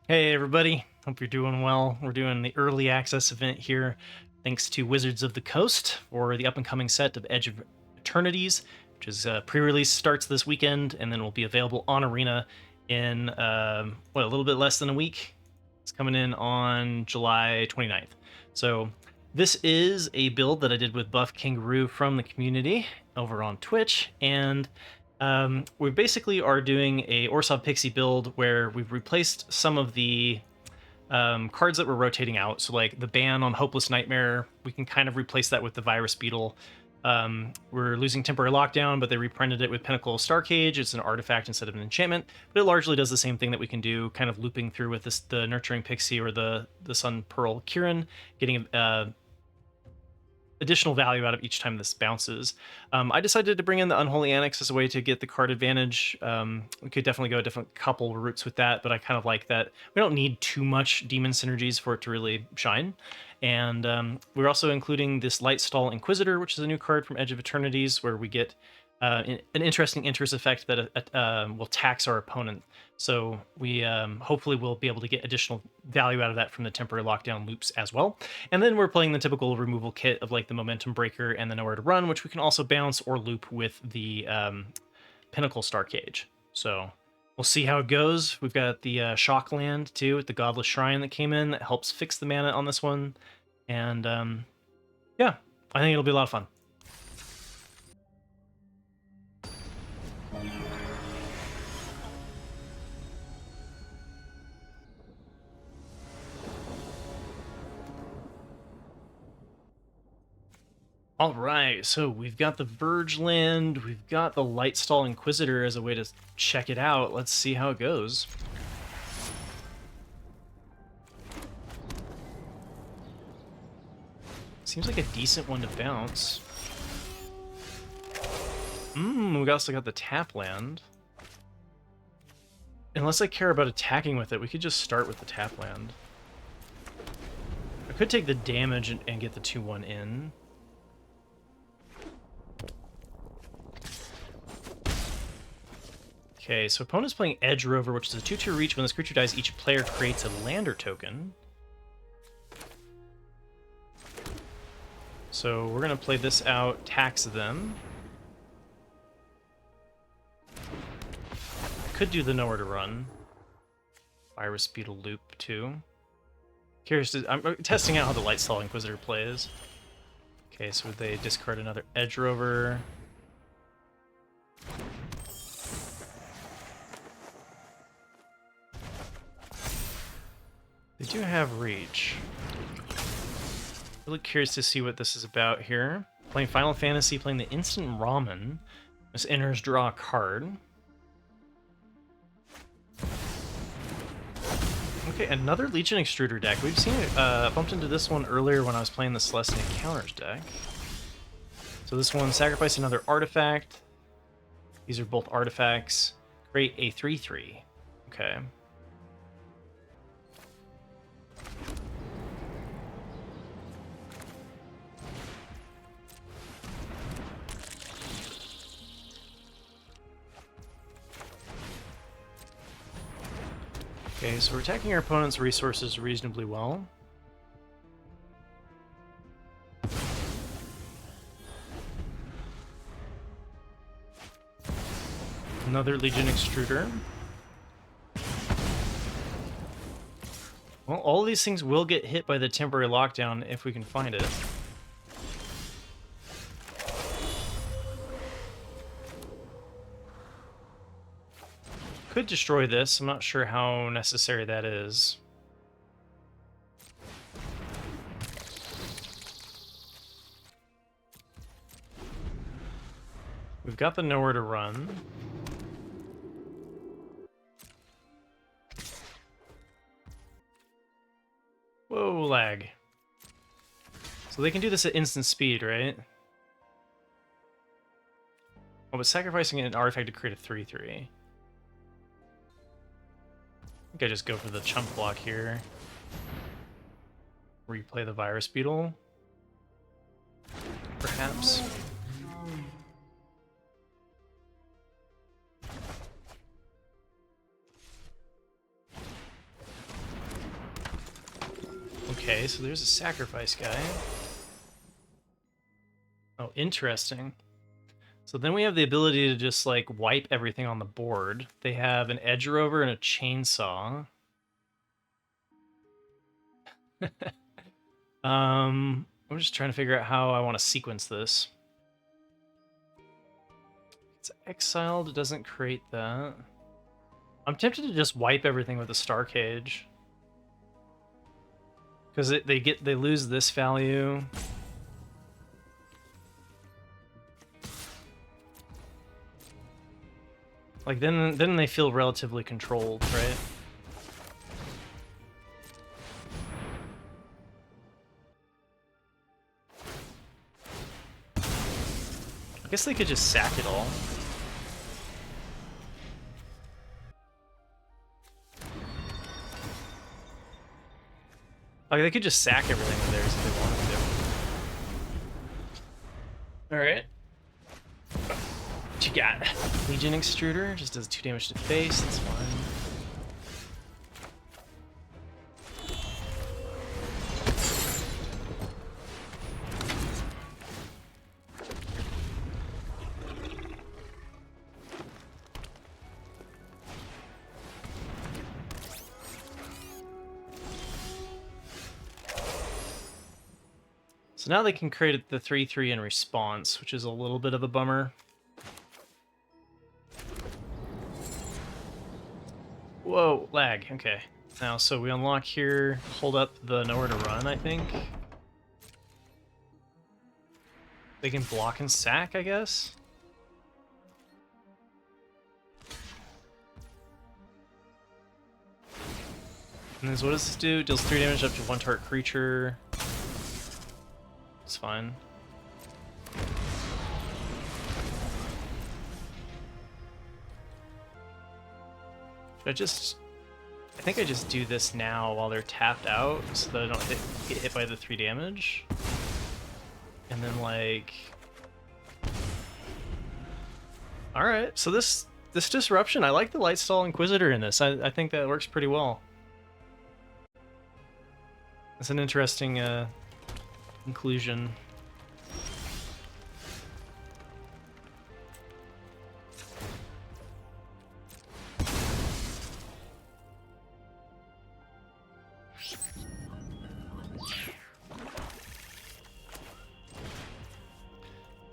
Hey everybody, hope you're doing well. We're doing the early access event here, thanks to Wizards of the Coast for the up-and-coming set of Edge of Eternities, which is pre-release starts this weekend and then will be available on Arena in a little bit less than a week. It's coming in on July 29th. So this is a build that I did with Buff Kangaroo from the community over on Twitch, and we basically are doing a Orzhov Pixie build where we've replaced some of the cards that were rotating out. So like the ban on Hopeless Nightmare, we can kind of replace that with the Virus Beetle. We're losing Temporary Lockdown, but they reprinted it with Pinnacle Star Cage. It's an artifact instead of an enchantment, but it largely does the same thing that we can do, kind of looping through with the Nurturing Pixie or the Sun Pearl Kieran, getting additional value out of each time this bounces. I decided to bring in the Unholy Annex as a way to get the card advantage. We could definitely go a different couple routes with that, but I kind of like that we don't need too much demon synergies for it to really shine. And we're also including this Lightstall Inquisitor, which is a new card from Edge of Eternities, where we get an interesting interest effect that will tax our opponent. So we hopefully will be able to get additional value out of that from the temporary lockdown loops as well. And then we're playing the typical removal kit of like the Momentum Breaker and the Nowhere to Run, which we can also bounce or loop with the Pinnacle Star Cage. So we'll see how it goes. We've got the Shock Land too, with the Godless Shrine that came in that helps fix the mana on this one. And yeah, I think it'll be a lot of fun. All right, so we've got the Verge Land, we've got the Lightstall Inquisitor as a way to check it out. Let's see how it goes. Seems like a decent one to bounce. We also got the Tap Land. Unless I care about attacking with it, we could just start with the Tap Land. I could take the damage and get the 2/1 in. Okay, so opponent's playing Edge Rover, which is a 2/2 reach. When this creature dies, each player creates a lander token. So we're going to play this out, tax them. Could do the Nowhere to Run. Virus Beetle loop, too. Curious to... I'm testing out how the Lightstall Inquisitor plays. Okay, so they discard another Edge Rover. They do have reach. Really curious to see what this is about here. Playing Final Fantasy, playing the Instant Ramen. This enters draw a card. Okay, another Legion Extruder deck. We've seen it, bumped into this one earlier when I was playing the Celestia Encounters deck. So this one, sacrifice another artifact. These are both artifacts. Create a 3/3. Okay. Okay, so we're attacking our opponent's resources reasonably well. Another Legion Extruder. Well, all of these things will get hit by the temporary lockdown if we can find it. Could destroy this. I'm not sure how necessary that is. We've got the Nowhere to Run. Whoa, lag. So they can do this at instant speed, right? Oh, but sacrificing an artifact to create a 3/3. I think I just go for the chump block here. Replay the Virus Beetle. Perhaps. Okay, so there's a sacrifice guy. Oh, interesting. So then we have the ability to just, like, wipe everything on the board. They have an edge rover and a chainsaw. I'm just trying to figure out how I want to sequence this. It's exiled, it doesn't create that. I'm tempted to just wipe everything with a star cage. Because they lose this value. Like then they feel relatively controlled, right? I guess they could just sack it all. Like, they could just sack everything with theirs if they wanted to. Alright. What you got? Legion Extruder, just does 2 damage to face, that's fine. So now they can create the 3/3 in response, which is a little bit of a bummer. Whoa, lag. Okay. Now, so we unlock here, hold up the nowhere to run, I think. They can block and sack, I guess? And then what does this do? Deals 3 damage up to 1 target creature. It's fine. I think I just do this now while they're tapped out so that I don't get hit by the 3 damage. And then, like... Alright, so this disruption, I like the Lightstall Inquisitor in this. I think that works pretty well. It's an interesting conclusion.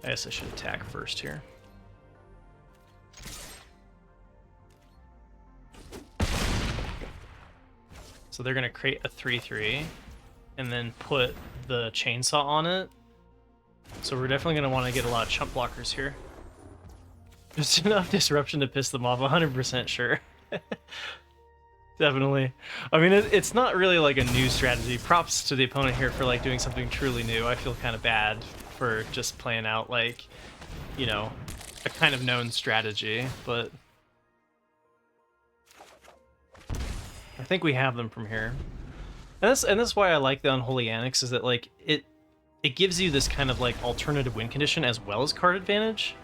I guess I should attack first here. So they're going to create a 3/3 and then put the chainsaw on it. So we're definitely going to want to get a lot of chump blockers here. Just enough disruption to piss them off, 100% sure. Definitely. I mean, it's not really like a new strategy. Props to the opponent here for like doing something truly new. I feel kind of bad for just playing out like, you know, a kind of known strategy, but I think we have them from here. And that's why I like the Unholy Annex, is that like it gives you this kind of like alternative win condition as well as card advantage.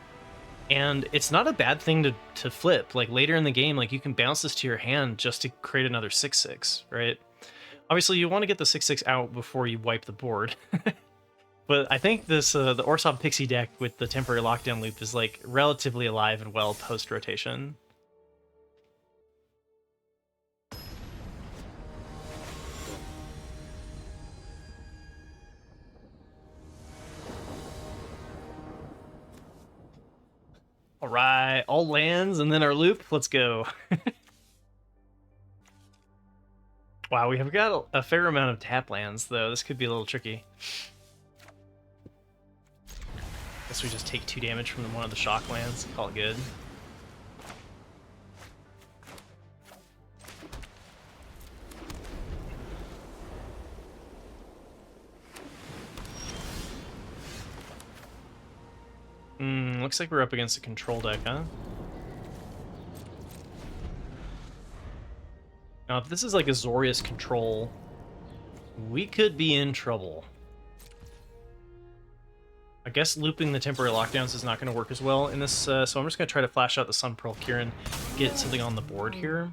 And it's not a bad thing to flip. Like later in the game, like you can bounce this to your hand just to create another 6/6, right? Obviously you want to get the 6/6 out before you wipe the board. But I think this the Orzhov Pixie deck with the temporary lockdown loop is like relatively alive and well post-rotation. Alright, all lands and then our loop. Let's go. Wow, we have got a fair amount of tap lands, though. This could be a little tricky. Guess we just take 2 damage from one of the shock lands. Call it good. Looks like we're up against a control deck, huh? Now, if this is like a Azorius control, we could be in trouble. I guess looping the temporary lockdowns is not going to work as well in this, so I'm just going to try to flash out the Sun Pearl Kieran, get something on the board here.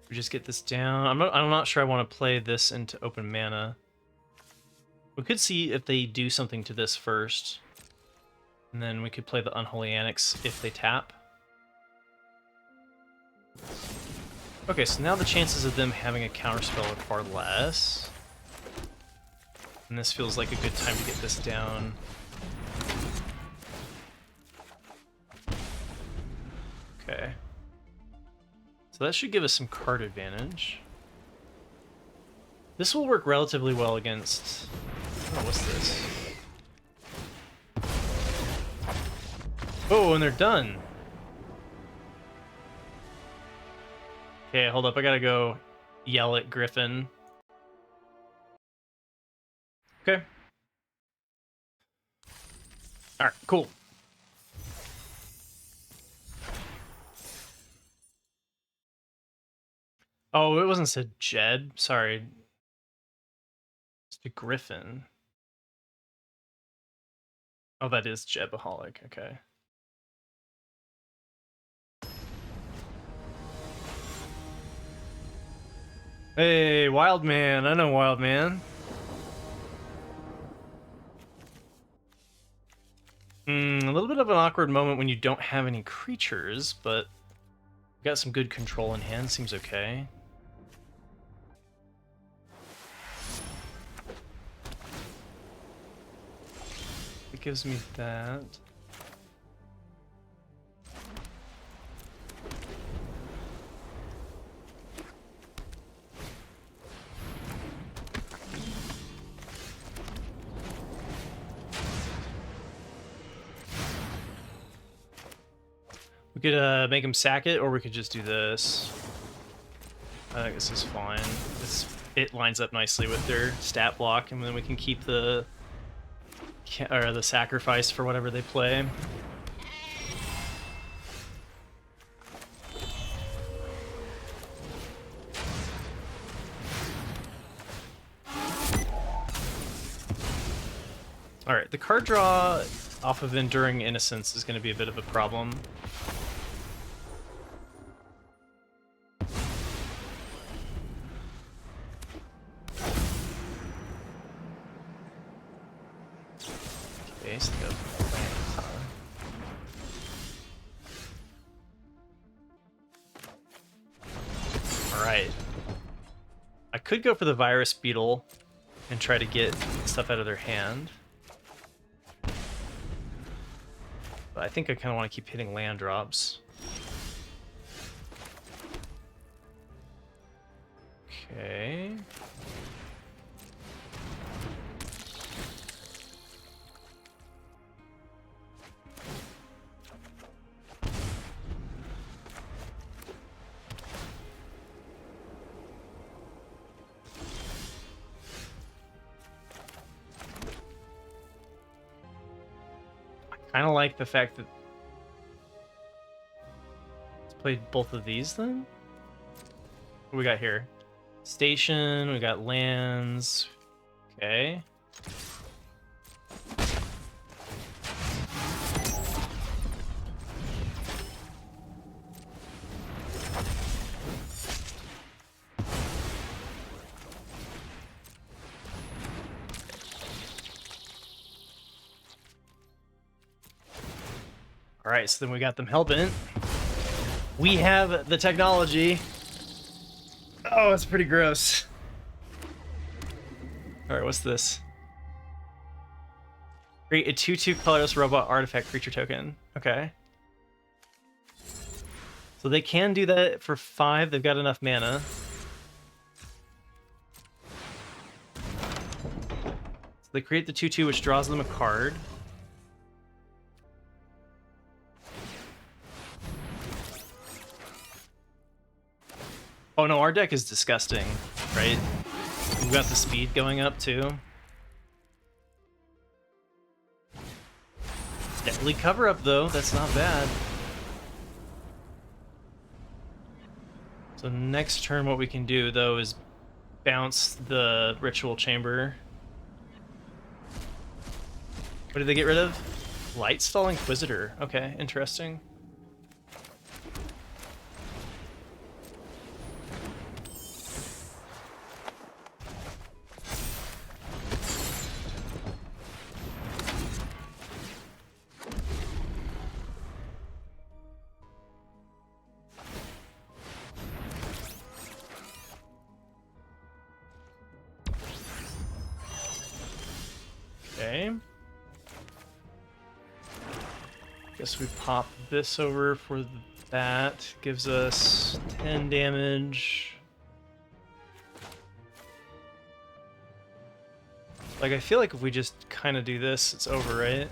We just get this down. I'm not sure I want to play this into open mana. We could see if they do something to this first. And then we could play the Unholy Annex if they tap. Okay, so now the chances of them having a counterspell are far less. And this feels like a good time to get this down. Okay. So that should give us some card advantage. This will work relatively well against... Oh, what's this? Oh, and they're done. Okay, hold up. I gotta go yell at Griffin. Okay. Alright, cool. Oh, it wasn't said Jed. Sorry. It's a Griffin. Oh, that is Jebaholic. Okay. Hey, Wild Man. I know Wild Man. A little bit of an awkward moment when you don't have any creatures, but we've got some good control in hand. Seems okay. It gives me that. We could make him sack it, or we could just do this. I think this is fine. It lines up nicely with their stat block, and then we can keep the sacrifice for whatever they play. Alright, the card draw off of Enduring Innocence is going to be a bit of a problem. Okay, so they go land. Alright. I could go for the Virus Beetle and try to get stuff out of their hand. But I think I kind of want to keep hitting land drops. Okay. I kind of like the fact that let's play both of these then. What do we got here? Station, we got lands. Okay. Alright, so then we got them hellbent. We have the technology. Oh, it's pretty gross. Alright, what's this? Create a 2/2 colorless robot artifact creature token. Okay. So they can do that for 5. They've got enough mana. So they create the 2/2, which draws them a card. Oh no, our deck is disgusting, right? We've got the speed going up too. Deadly cover up though, that's not bad. So next turn what we can do though is bounce the Ritual Chamber. What did they get rid of? Lightstall Inquisitor. Okay, interesting. guess we pop this over for that. Gives us 10 damage. Like, I feel like if we just kind of do this, it's over, right?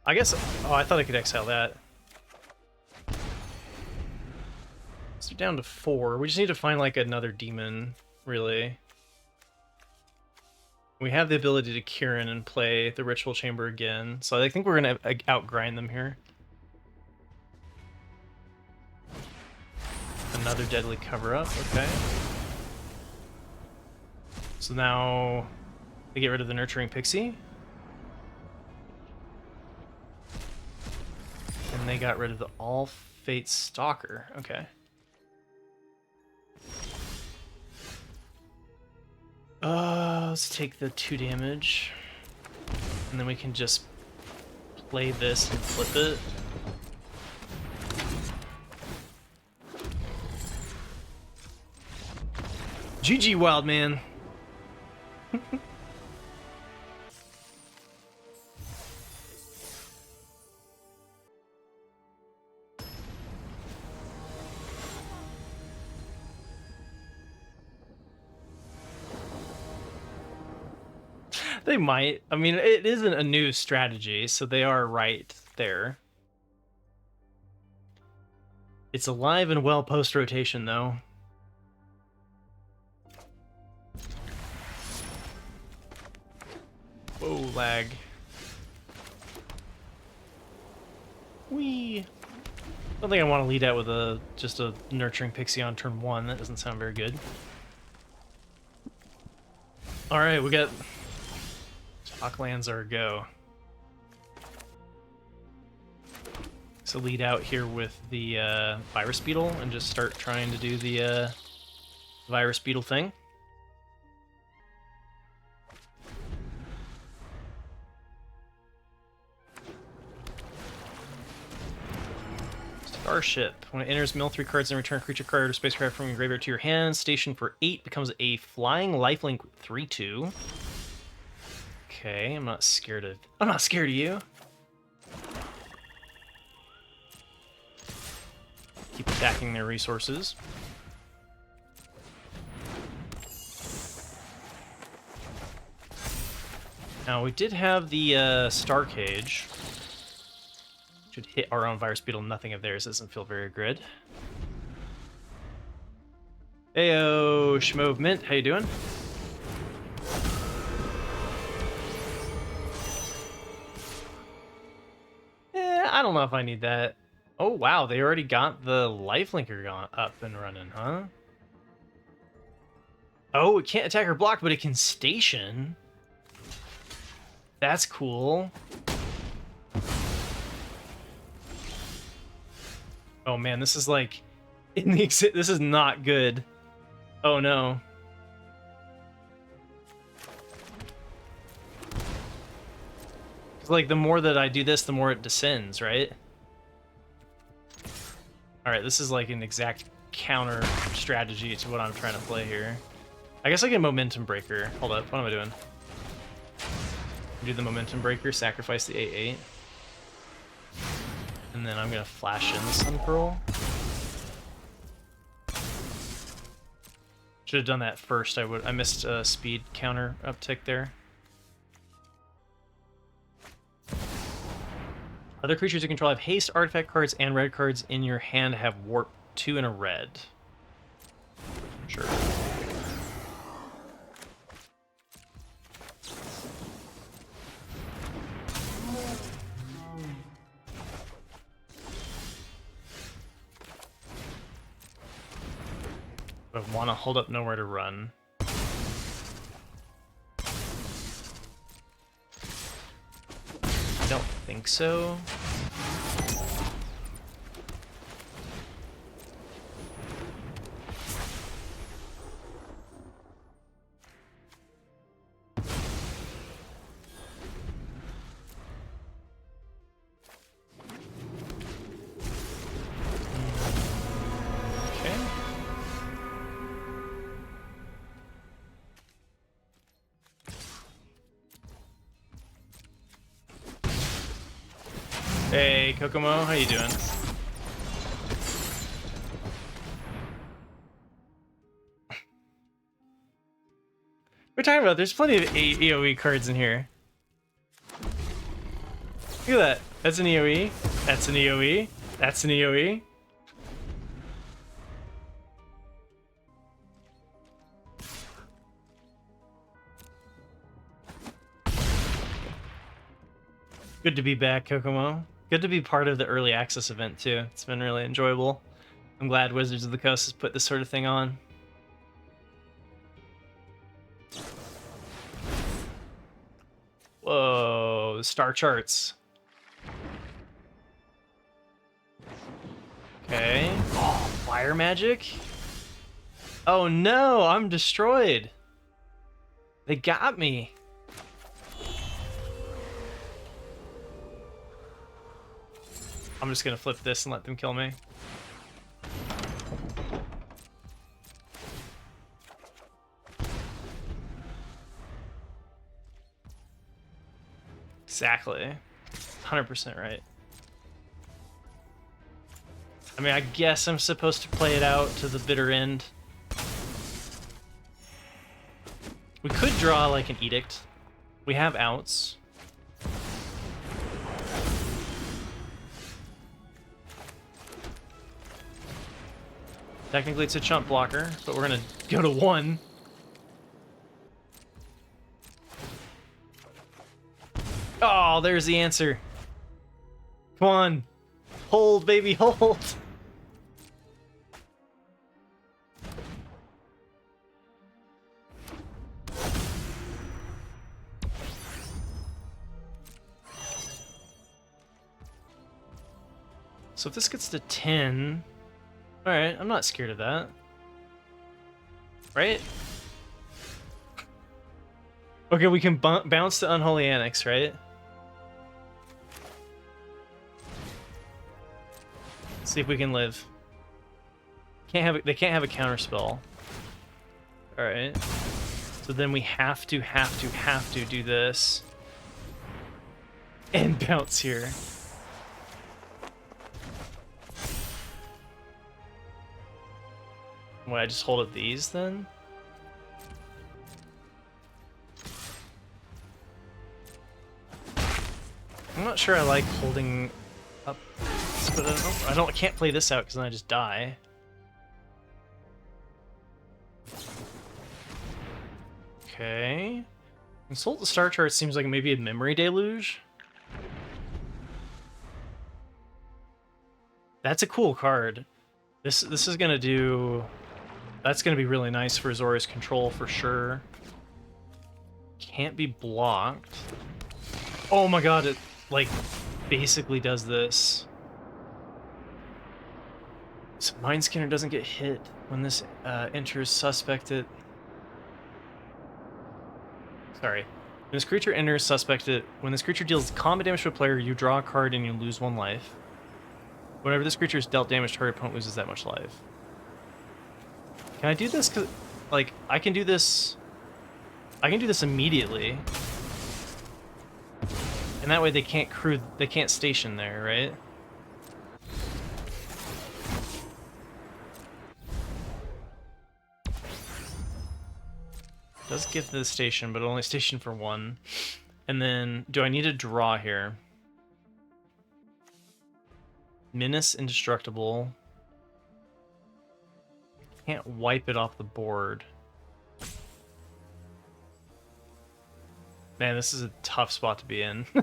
I guess... Oh, I thought I could exile that. So down to 4. We just need to find, like, another demon, really. We have the ability to Kieran and play the Ritual Chamber again, so I think we're going to outgrind them here. Another Deadly Cover-Up, okay. So now they get rid of the Nurturing Pixie. And they got rid of the All Fate Stalker, okay. Let's take the 2 damage. And then we can just play this and flip it. GG, Wild Man. They might. I mean, it isn't a new strategy, so they are right there. It's alive and well post-rotation, though. Whoa, lag. Whee! I don't think I want to lead out with just a Nurturing Pixie on turn 1. That doesn't sound very good. Alright, we got... Chalklands are a go. So lead out here with the Virus Beetle and just start trying to do the Virus Beetle thing. Starship. When it enters, mill 3 cards and return a creature card or spacecraft from your graveyard to your hand. Station for 8 becomes a flying lifelink 3/2. Okay, I'm not scared of you. Keep attacking their resources. Now, we did have the Star Cage. Should hit our own Virus Beetle. Nothing of theirs doesn't feel very good. Heyo, Schmove Mint, how you doing? I don't know if I need that. Oh, wow, they already got the Lifelinker up and running, huh? Oh, it can't attack or block, but it can station. That's cool. Oh man, this is like... this is not good. Oh no. Like, the more that I do this, the more it descends, right? Alright, this is like an exact counter strategy to what I'm trying to play here. I guess I get Momentum Breaker. Hold up, what am I doing? Do the Momentum Breaker, sacrifice the 8/8. And then I'm gonna flash in the Sun Pearl. Should have done that first. I missed a speed counter uptick there. Other creatures you control have haste, artifact cards, and red cards in your hand have warp 2 and a red. Sure. I want to hold up nowhere to run. I don't think so. Okay. Hey, Kokomo, how you doing? We're talking about there's plenty of AoE cards in here. Look at that. That's an AoE. That's an AoE. That's an AoE. Good to be back, Kokomo. Good to be part of the early access event too. It's been really enjoyable. I'm glad Wizards of the Coast has put this sort of thing on. Whoa, star charts. Okay. Oh, fire magic? Oh no, I'm destroyed. They got me. I'm just gonna flip this and let them kill me. Exactly. 100% right. I mean, I guess I'm supposed to play it out to the bitter end. We could draw like an edict. We have outs. Technically it's a chump blocker, but we're gonna go to 1. Oh, there's the answer. Come on. Hold, baby, hold. So if this gets to 10, all right, I'm not scared of that. Right? Okay, we can bounce to Unholy Annex, right? See if we can live. They can't have a counter spell. All right. So then we have to do this and bounce here. What, I just hold up these then? I'm not sure I like holding up, but I can't play this out because then I just die. Okay. Consult the star chart seems like maybe a memory deluge. That's a cool card. This is gonna do. That's gonna be really nice for Azorius control for sure. Can't be blocked. Oh my god! It like basically does this. So Mind Scanner doesn't get hit when this enters suspected. Sorry. When this creature enters suspected, when this creature deals combat damage to a player, you draw a card and you lose 1 life. Whenever this creature is dealt damage, target opponent loses that much life. Can I do this? 'Cause, like, I can do this. I can do this immediately, and that way they can't they can't station there, right? It does give the station, but only station for 1. And then, do I need to draw here? Menace indestructible. Can't wipe it off the board. Man, this is a tough spot to be in. Should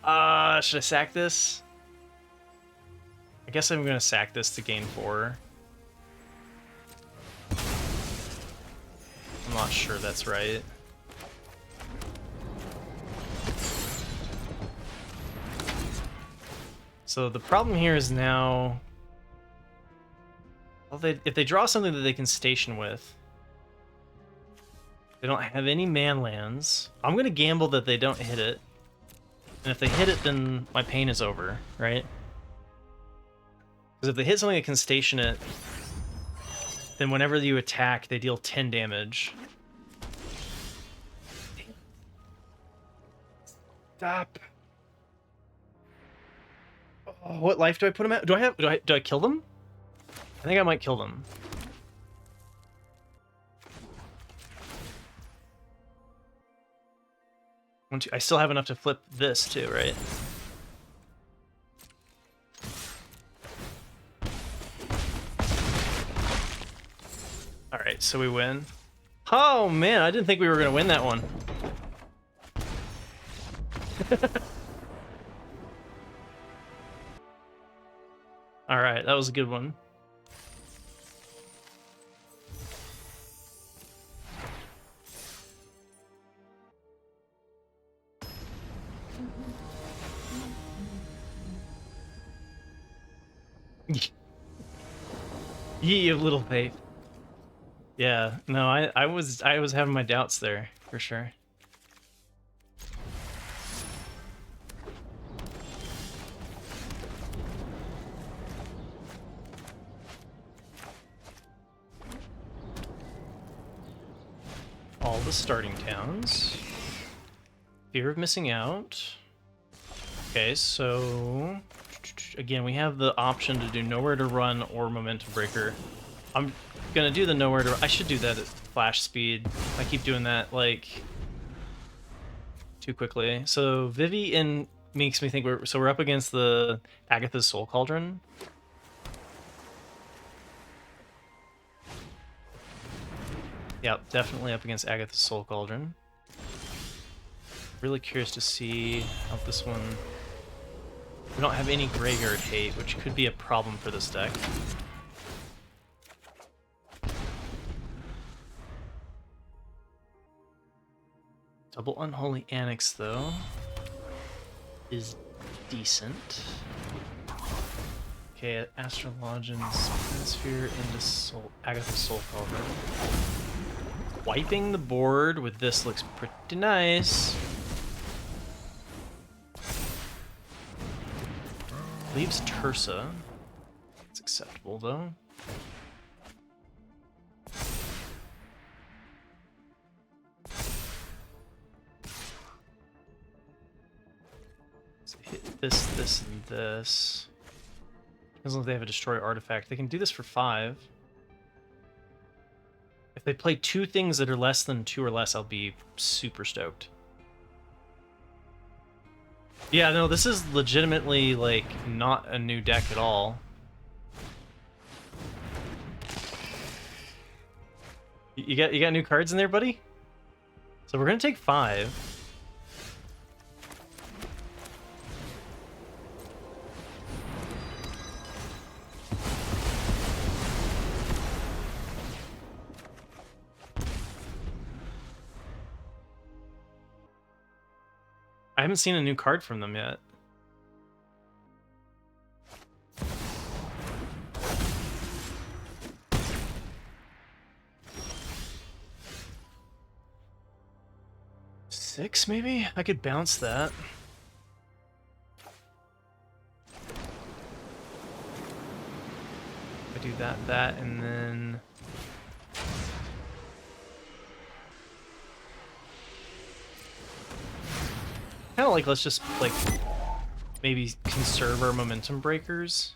I sack this? I guess I'm gonna sack this to gain 4. I'm not sure that's right. So the problem here is now, well, if they draw something that they can station with, they don't have any man lands. I'm gonna gamble that they don't hit it, and if they hit it, then my pain is over, right? Because if they hit something that can station it, then whenever you attack, they deal 10 damage. Stop. Oh, what life do I put him at? Do I kill them? I think I might kill them. I still have enough to flip this too, right? Alright, so we win. Oh man, I didn't think we were gonna win that one. Alright, that was a good one. Ye of little faith. Yeah, no, I was having my doubts there, for sure. All the starting towns. Fear of missing out. Okay, so again, we have the option to do nowhere to run or momentum breaker. I'm gonna do the nowhere to. I should do that at flash speed. I keep doing that like too quickly. So Vivian makes me think we're up against the Agatha's Soul Cauldron. Yep, definitely up against Agatha's Soul Cauldron. Really curious to see how this one. We don't have any graveyard hate, which could be a problem for this deck. Double Unholy Annex, though, is decent. Okay, Astrologian's Sphere into Agatha's Soul Cauldron. Wiping the board with this looks pretty nice. Leaves Tursa. It's acceptable, though. So hit this, this, and this. Depends on if they have a Destroy Artifact. They can do this for 5. If they play 2 things that are less than 2 or less, I'll be super stoked. Yeah, no, this is legitimately, like, not a new deck at all. You got new cards in there, buddy? So we're gonna take 5. I haven't seen a new card from them yet. Six, maybe? I could bounce that. I do that, and then... Kind of like, let's just, like, maybe conserve our momentum breakers.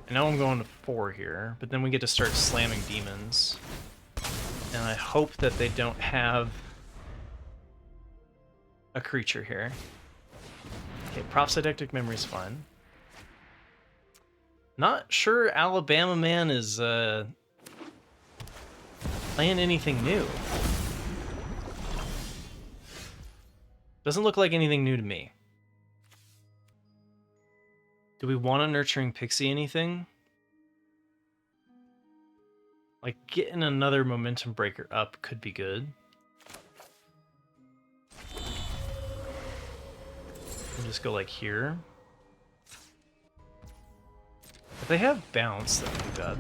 I know I'm going to 4 here, but then we get to start slamming demons. And I hope that they don't have a creature here. Okay, Prophetic Memory is fine. Not sure Alabama Man is playing anything new. Doesn't look like anything new to me. Do we want a Nurturing Pixie anything? Like, getting another momentum breaker up could be good. We'll just go like here. If they have bounce, that would be bad.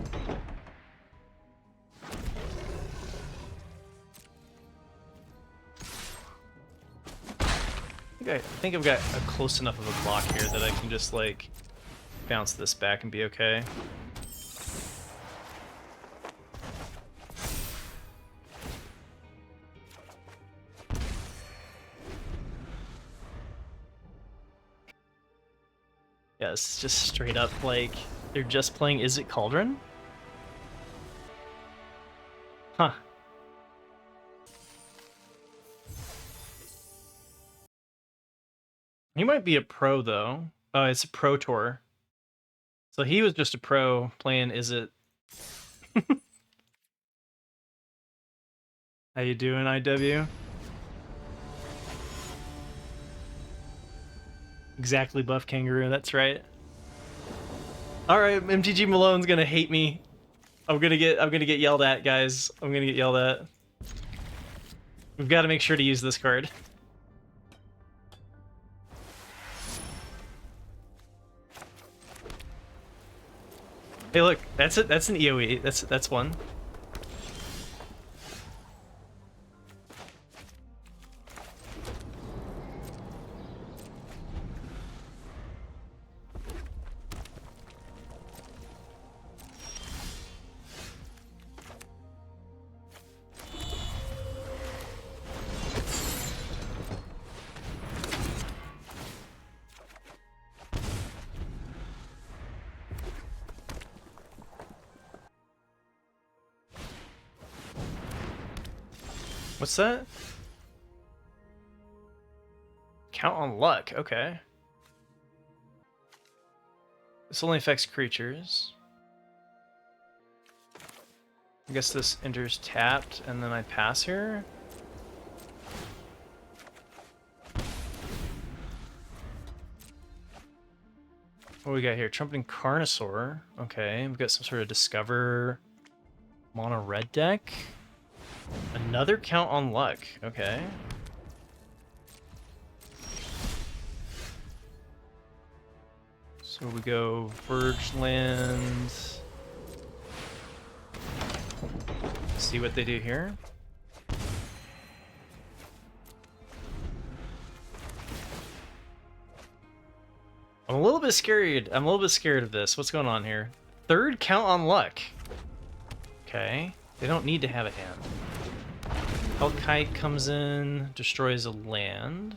I think I've got a close enough of a block here that I can just, like, bounce this back and be okay. Yeah, it's just straight up like they're just playing Is It Cauldron? Huh. He might be a pro though. Oh, it's a pro tour. So he was just a pro playing Is It. How you doing, IW? Exactly, Buff Kangaroo, that's right. Alright, MTG Malone's gonna hate me. I'm gonna get yelled at, guys. I'm gonna get yelled at. We've got to make sure to use this card. Hey, look, that's it. That's an EOE. That's one. What's that? Count on luck, okay. This only affects creatures. I guess this enters tapped, and then I pass here. What do we got here? Trumpeting Carnosaur. Okay, we've got some sort of Discover mono red deck. Another count on luck. Okay. So we go Verge Land. See what they do here. I'm a little bit scared. I'm a little bit scared of this. What's going on here? Third count on luck. Okay. They don't need to have a hand. Hellkite comes in, destroys a land.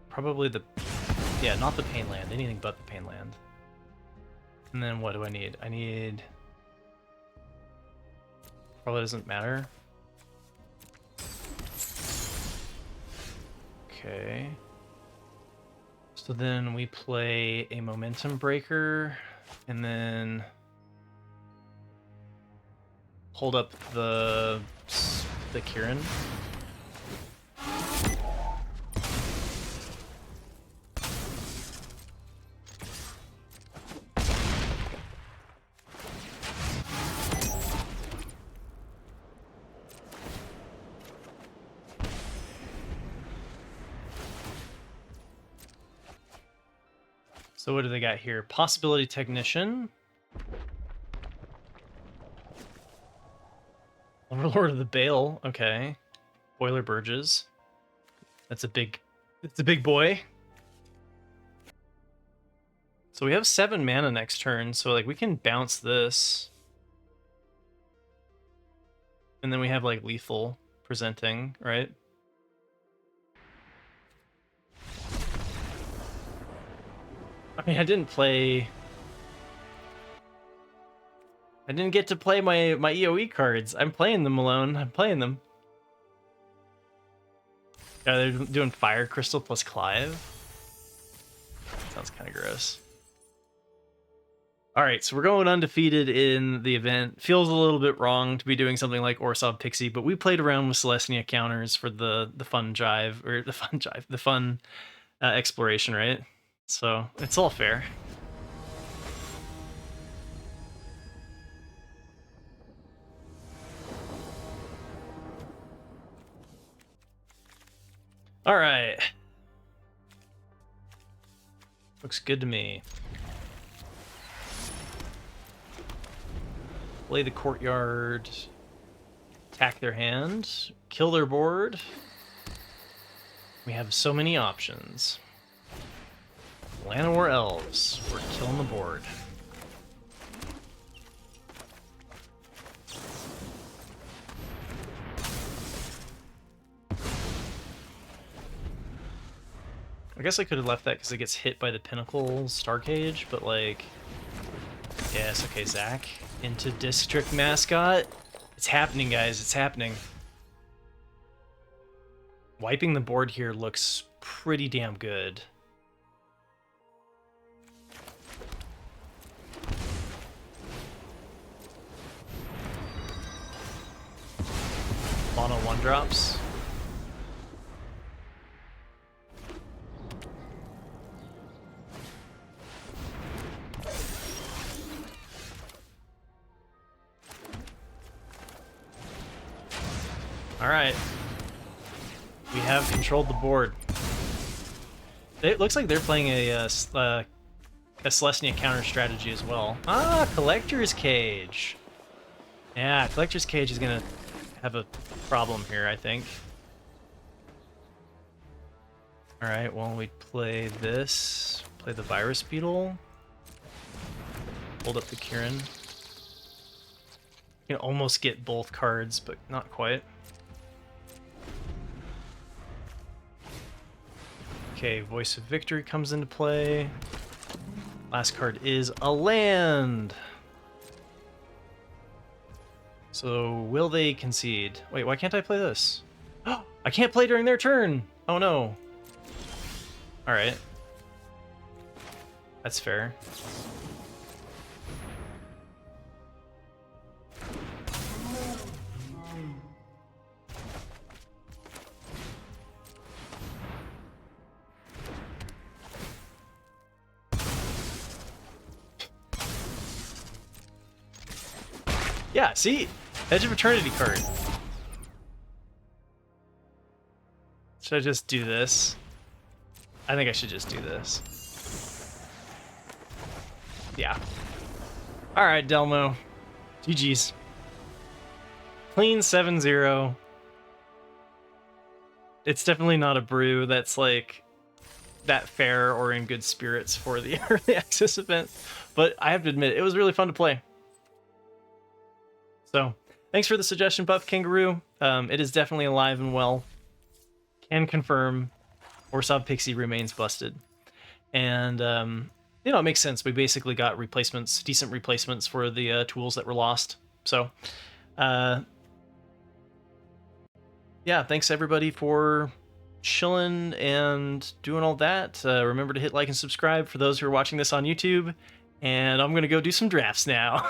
Probably the... Yeah, not the Pain Land. Anything but the Pain Land. And then what do I need? I need... Probably doesn't matter. Okay. So then we play a Momentum Breaker, and then... hold up the Kieran. So what do they got here? Possibility Technician. Overlord of the Bale, okay. Boiler Burges. That's a big boy. So we have 7 mana next turn, so like we can bounce this. And then we have like lethal presenting, right? I mean, I didn't get to play my EOE cards. I'm playing them alone. I'm playing them. Yeah, they're doing Fire Crystal plus Clive. Sounds kind of gross. All right, so we're going undefeated in the event. Feels a little bit wrong to be doing something like Orzhov Pixie, but we played around with Celestia counters for the fun jive, or the fun exploration, right? So it's all fair. All right. Looks good to me. Play the Courtyard. Attack their hand. Kill their board. We have so many options. Llanowar Elves. We're killing the board. I guess I could have left that because it gets hit by the Pinnacle Star Cage, but like... Yes, okay, Zach. Into District Mascot. It's happening, guys. It's happening. Wiping the board here looks pretty damn good. Mono 1-drops. Alright. We have controlled the board. It looks like they're playing a Celestia counter strategy as well. Ah, Collector's Cage. Yeah, Collector's Cage is gonna have a problem here, I think. Alright, well, we play this. Play the Virus Beetle. Hold up the Kieran. You can almost get both cards, but not quite. Okay, Voice of Victory comes into play. Last card is a land. So, will they concede? Wait, why can't I play this? Oh, I can't play during their turn! Oh no. Alright. That's fair. Yeah, see? Edge of Eternity card. Should I just do this? I think I should just do this. Yeah. Alright, Delmo. GG's. Clean 7-0. It's definitely not a brew that's like that fair or in good spirits for the early access event, but I have to admit, it was really fun to play. So, thanks for the suggestion, Buff Kangaroo. It is definitely alive and well. Can confirm Orzhov Pixie remains busted. And, you know, it makes sense. We basically got replacements, decent replacements for the tools that were lost. So, yeah, thanks everybody for chilling and doing all that. Remember to hit like and subscribe for those who are watching this on YouTube. And I'm going to go do some drafts now.